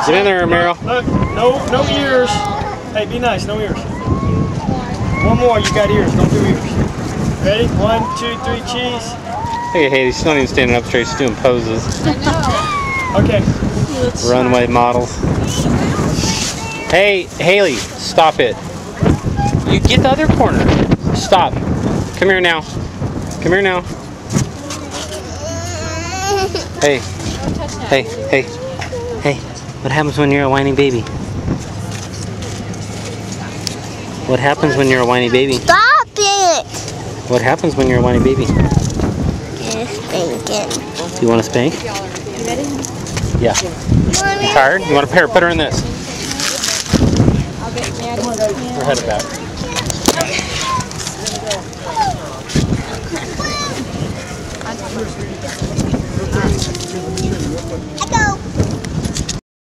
Get in there, Meryl. Look, no ears. Hey, be nice, no ears. One more, you got ears, don't do ears. Ready? 1, 2, 3, cheese. Hey, Haley, she's not even standing up straight, she's doing poses. I know. Okay. Runway models. Hey, Haley, stop it. You get the other corner. Stop. Come here now. Come here now. Hey. Hey, hey, hey. What happens when you're a whiny baby? What happens when you're a whiny baby? Stop it! What happens when you're a whiny baby? Just thinking. Do you want to spank? Yeah. You tired? You want to put her in this? We're headed back.